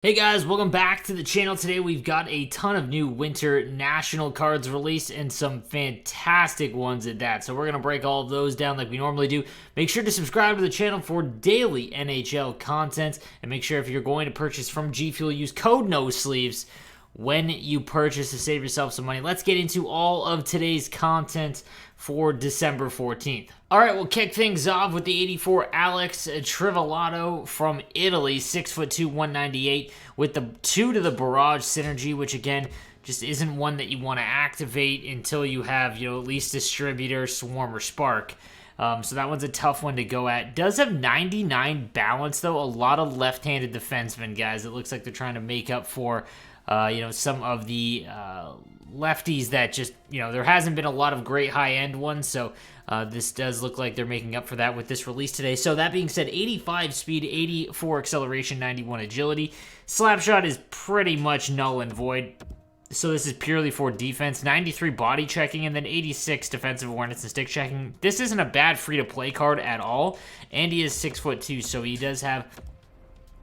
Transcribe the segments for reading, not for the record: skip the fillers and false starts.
Hey guys, welcome back to the channel. Today we've got a ton of new Winternational cards released and some fantastic ones at that. So we're going to break all of those down like we normally do. Make sure to subscribe to the channel for daily NHL content. And make sure if you're going to purchase from G Fuel, use code NOSLEEVES when you purchase to save yourself some money. Let's get into all of today's content for December 14th. All right, we'll kick things off with the 84 Alex Trivetti from Italy, 6'2", 198, with the 2 to the barrage synergy, which again just isn't one that you want to activate until you have, at least distributor, swarm, or spark. So that one's a tough one to go at. Does have 99 balance though. A lot of left-handed defensemen, guys. It looks like they're trying to make up for some of the lefties that just, there hasn't been a lot of great high-end ones, so this does look like they're making up for that with this release today. So that being said, 85 speed, 84 acceleration, 91 agility. Slapshot is pretty much null and void, so this is purely for defense. 93 body checking, and then 86 defensive awareness and stick checking. This isn't a bad free-to-play card at all, and he is 6'2", so he does have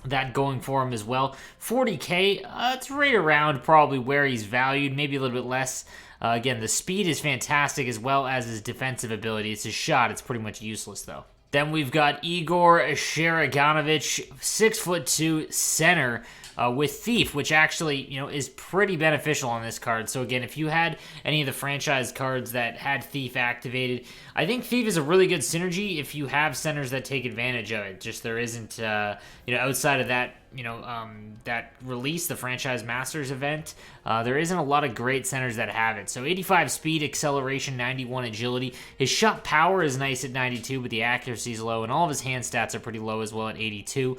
that going for him as well. 40K, it's right around probably where he's valued, maybe a little bit less. Again, the speed is fantastic as well as his defensive ability. It's his shot. It's pretty much useless, though. Then we've got Igor Svechnikov, 6'2", center with Thief, which actually, is pretty beneficial on this card. So again, if you had any of the franchise cards that had Thief activated, I think Thief is a really good synergy if you have centers that take advantage of it. Just there isn't, outside of that, that release, the Franchise Masters event, there isn't a lot of great centers that have it. So 85 speed, acceleration, 91 agility. His shot power is nice at 92, but the accuracy is low, and all of his hand stats are pretty low as well at 82.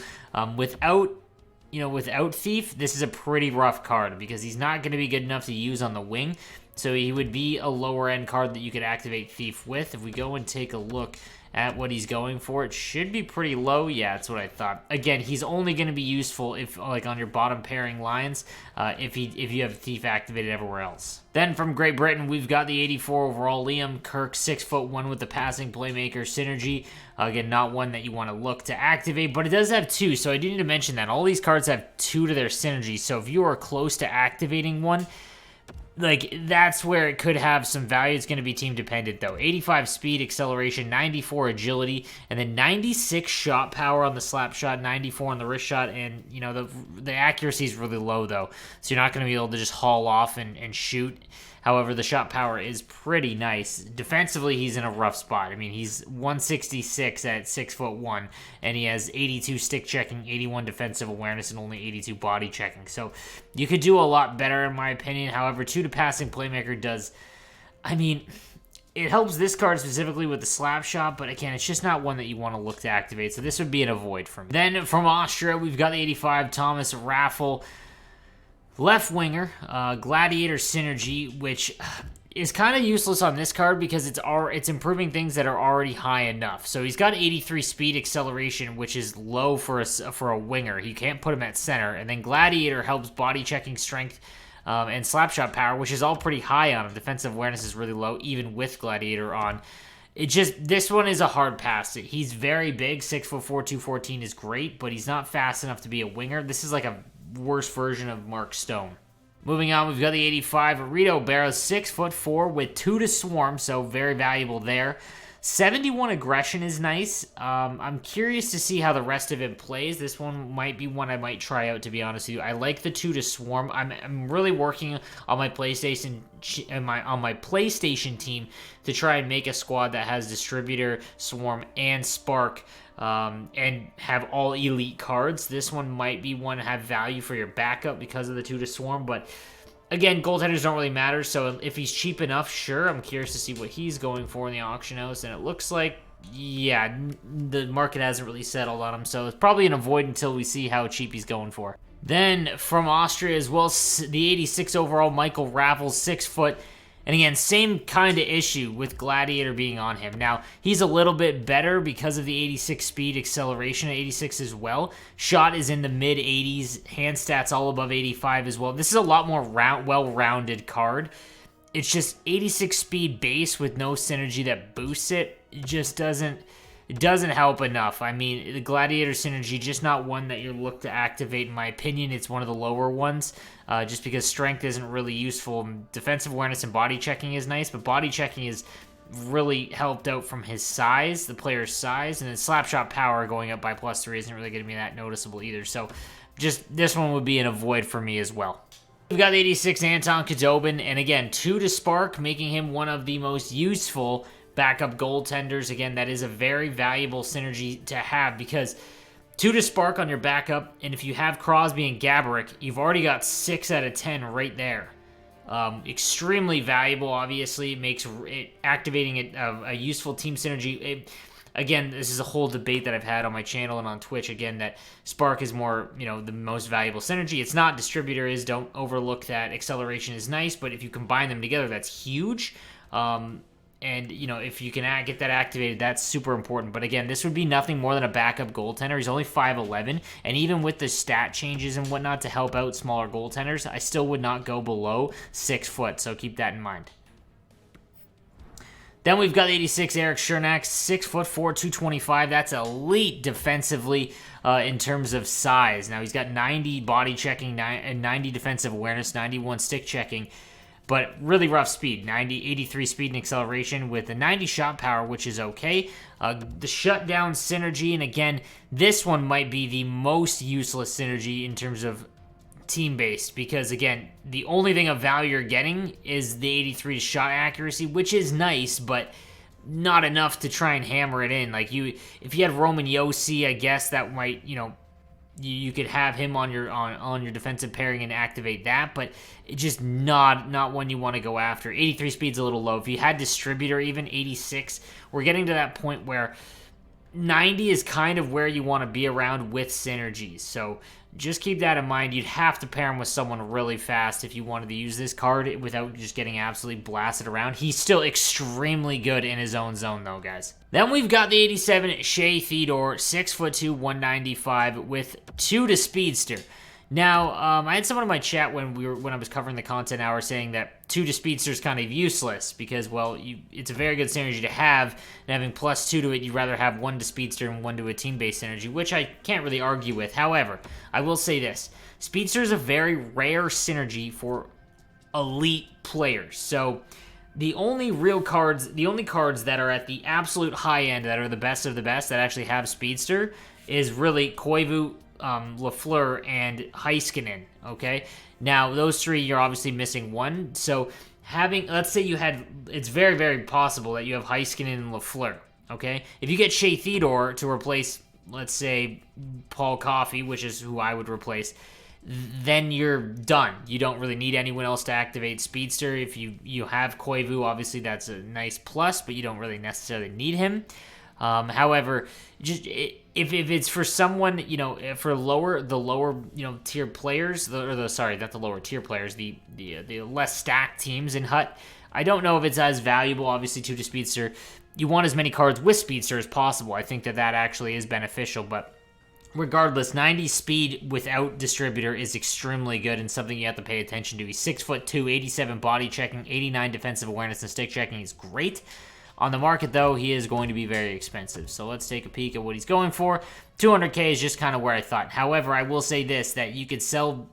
Without Thief, this is a pretty rough card because he's not going to be good enough to use on the wing. So he would be a lower end card that you could activate Thief with. If we go and take a look at what he's going for, it should be pretty low. Yeah, that's what I thought. Again, he's only going to be useful if, like, on your bottom pairing lines, if you have Thief activated everywhere else. Then from Great Britain, we've got the 84 overall Liam Kirk, 6'1" with the passing playmaker synergy. Again, not one that you want to look to activate, but it does have 2, so I do need to mention that. All these cards have 2 to their synergy, so if you are close to activating one, that's where it could have some value. It's going to be team dependent, though. 85 speed, acceleration, 94 agility, and then 96 shot power on the slap shot, 94 on the wrist shot, and, the accuracy is really low, though, so you're not going to be able to just haul off and shoot. However, the shot power is pretty nice. Defensively, he's in a rough spot. I mean, he's 166 at 6'1", and he has 82 stick checking, 81 defensive awareness, and only 82 body checking. So you could do a lot better, in my opinion. However, 2 to passing playmaker does, it helps this card specifically with the slap shot, but again, it's just not one that you want to look to activate. So this would be an avoid for me. Then from Austria, we've got the 85 Thomas Raffle, left winger, Gladiator synergy, which is kind of useless on this card because it's improving things that are already high enough. So he's got 83 speed, acceleration, which is low for a winger. You can't put him at center. And then Gladiator helps body checking, strength, and slapshot power, which is all pretty high on him. Defensive awareness is really low, even with Gladiator on. This one is a hard pass. He's very big, 6'4", 214 is great, but he's not fast enough to be a winger. This is like a worse version of Mark Stone. Moving on, we've got the 85 Rito Barrow, 6'4" with 2 to swarm, so very valuable there. 71 aggression is nice. I'm curious to see how the rest of it plays. This one might be one I might try out, to be honest with you. I like the 2 to swarm. I'm really working on my PlayStation team to try and make a squad that has distributor, swarm, and spark. And have all elite cards. This one might be one to have value for your backup because of the 2 to swarm, but again, goaltenders don't really matter, so if he's cheap enough, sure, I'm curious to see what he's going for in the auction house, and it looks like, yeah, the market hasn't really settled on him, so it's probably an avoid until we see how cheap he's going for. Then, from Austria as well, the 86 overall Michael Raffle, 6 foot. And again, same kind of issue with Gladiator being on him. Now, he's a little bit better because of the 86 speed, acceleration at 86 as well. Shot is in the mid-80s, hand stats all above 85 as well. This is a lot more well-rounded card. It's just 86 speed base with no synergy that boosts it. It it doesn't help enough. I mean, the Gladiator synergy, just not one that you're looked to activate, in my opinion. It's one of the lower ones, just because strength isn't really useful. Defensive awareness and body checking is nice, but body checking is really helped out from his size, the player's size, and then slapshot power going up by +3 isn't really going to be that noticeable either. So just this one would be an avoid for me as well. We've got the 86 Anton Khudobin, and again, 2 to spark, making him one of the most useful backup goaltenders. Again, that is a very valuable synergy to have, because 2 to spark on your backup, and if you have Crosby and Gaborik, you've already got 6 out of 10 right there. Extremely valuable, obviously. Makes activating it a useful team synergy. Again, this is a whole debate that I've had on my channel and on Twitch, again, that Spark is more, the most valuable synergy. It's not. Distributor is. Don't overlook that. Acceleration is nice, but if you combine them together, that's huge. And, if you can get that activated, that's super important. But again, this would be nothing more than a backup goaltender. He's only 5'11", and even with the stat changes and whatnot to help out smaller goaltenders, I still would not go below 6 foot, so keep that in mind. Then we've got 86 Eric Chernak, 6'4", 225. That's elite defensively in terms of size. Now, he's got 90 body checking and 90 defensive awareness, 91 stick checking. But really rough speed, 83 speed and acceleration with a 90 shot power, which is okay. The shutdown synergy, and again, this one might be the most useless synergy in terms of team-based, because again, the only thing of value you're getting is the 83 shot accuracy, which is nice, but not enough to try and hammer it in. Like if you had Roman Josi, I guess that might, you could have him on your defensive pairing and activate that, but it's just not one you want to go after. 83 speed's a little low. If you had distributor, even 86, we're getting to that point where 90 is kind of where you want to be around with synergies. So just keep that in mind. You'd have to pair him with someone really fast if you wanted to use this card without just getting absolutely blasted around. He's still extremely good in his own zone, though, guys. Then we've got the 87 Shea Theodore, 6'2", 195, with 2 to speedster. Now, I had someone in my chat when I was covering the content hour saying that 2 to speedster is kind of useless because, well, it's a very good synergy to have, and having +2 to it, you'd rather have 1 to speedster and 1 to a team-based synergy, which I can't really argue with. However, I will say this. Speedster is a very rare synergy for elite players. So the only cards that are at the absolute high end, that are the best of the best, that actually have speedster, is really Koivu, Lafleur, and Heiskanen, okay? Now, those 3, you're obviously missing 1. So let's say it's very, very possible that you have Heiskanen and Lafleur, okay? If you get Shea Theodore to replace, let's say, Paul Coffey, which is who I would replace, then you're done. You don't really need anyone else to activate speedster. If you have Koivu, obviously that's a nice plus, but you don't really necessarily need him. However, just if it's for someone, for the lower tier players, not the lower tier players, the less stacked teams in Hut, I don't know if it's as valuable. Obviously, 2 to speedster, you want as many cards with speedster as possible. I think that actually is beneficial, but regardless, 90 speed without distributor is extremely good and something you have to pay attention to. He's 6'2", 87 body checking, 89 defensive awareness and stick checking. He's great. On the market, though, he is going to be very expensive. So let's take a peek at what he's going for. 200K is just kind of where I thought. However, I will say this, that you could sell,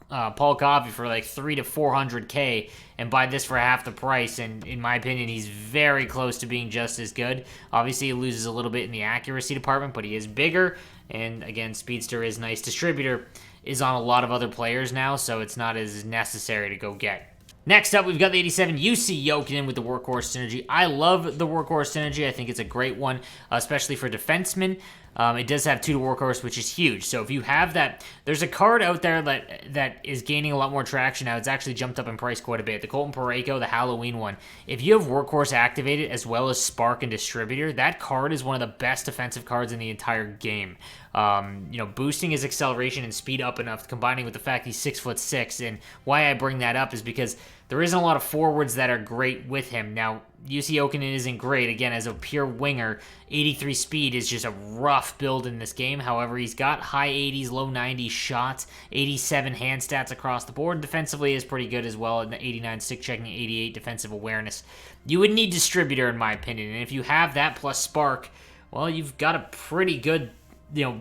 Paul Coffey for like 300 to 400K and buy this for half the price. And in my opinion, he's very close to being just as good. Obviously, he loses a little bit in the accuracy department, but he is bigger. And again, speedster is nice. Distributor is on a lot of other players now, so it's not as necessary to go get. Next up, we've got the 87 UC Jokinen with the workhorse synergy. I love the workhorse synergy. I think it's a great one, especially for defensemen. It does have 2 to workhorse, which is huge. So if you have that, there's a card out there that is gaining a lot more traction now. It's actually jumped up in price quite a bit. The Colton Parayko, the Halloween one. If you have workhorse activated as well as Spark and Distributor, that card is one of the best defensive cards in the entire game. Boosting his acceleration and speed up enough, combining with the fact he's 6'6", and why I bring that up is because there isn't a lot of forwards that are great with him. Now, UC Jokinen isn't great. Again, as a pure winger, 83 speed is just a rough build in this game. However, he's got high 80s, low 90s shots, 87 hand stats across the board. Defensively is pretty good as well, in the 89 stick checking, 88 defensive awareness. You would need distributor, in my opinion, and if you have that plus Spark, well, you've got a pretty good,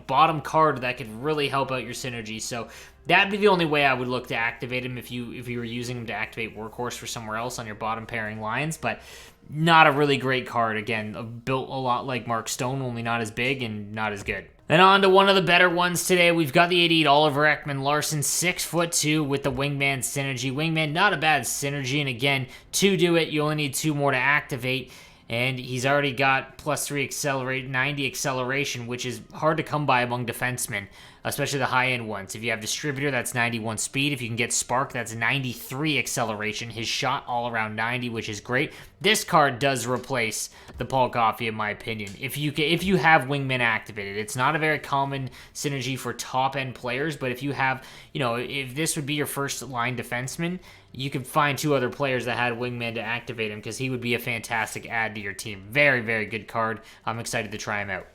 bottom card that could really help out your synergy. So that'd be the only way I would look to activate him if you were using him to activate Workhorse for somewhere else on your bottom pairing lines. But not a really great card. Again, built a lot like Mark Stone, only not as big and not as good. Then on to one of the better ones today. We've got the 88 Oliver Ekman-Larsson, 6'2" with the wingman synergy. Wingman, not a bad synergy, and again, to do it, you only need 2 more to activate. And he's already got +3 accelerate, 90 acceleration, which is hard to come by among defensemen, especially the high-end ones. If you have Distributor, that's 91 speed. If you can get Spark, that's 93 acceleration. His shot all around 90, which is great. This card does replace the Paul Coffey, in my opinion. If you have Wingman activated, it's not a very common synergy for top-end players, but if you have, if this would be your first-line defenseman, you could find 2 other players that had Wingman to activate him because he would be a fantastic add to your team. Very, very good card. I'm excited to try him out.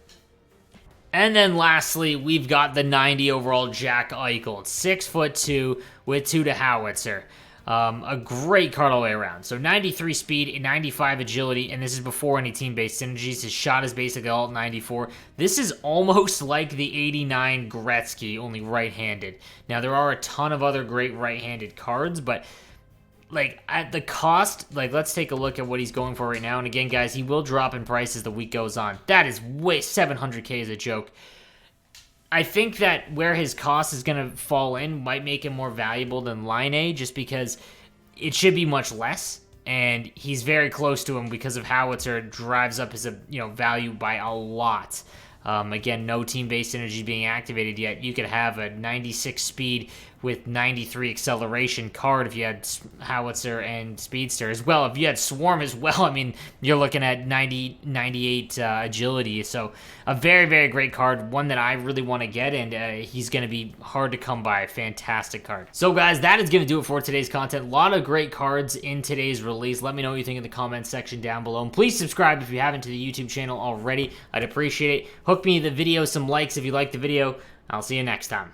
And then lastly, we've got the 90 overall Jack Eichel. 6'2" with 2 to howitzer. A great card all the way around. So 93 speed, 95 agility, and this is before any team-based synergies. His shot is basically all at 94. This is almost like the 89 Gretzky, only right-handed. Now, there are a ton of other great right-handed cards, but at the cost, let's take a look at what he's going for right now. And again, guys, he will drop in price as the week goes on. That is way 700K is a joke. I think that where his cost is going to fall in might make him more valuable than Line A, just because it should be much less. And he's very close to him because of Howitzer drives up his value by a lot. Again, no team-based synergy being activated yet. You could have a 96 speed with 93 acceleration card if you had Howitzer and Speedster as well. If you had Swarm as well, I mean, you're looking at 98 agility. So a very, very great card, one that I really want to get, and he's going to be hard to come by. Fantastic card. So guys, that is going to do it for today's content. A lot of great cards in today's release. Let me know what you think in the comments section down below. And please subscribe if you haven't to the YouTube channel already. I'd appreciate it. Hook me in the video some likes if you liked the video. I'll see you next time.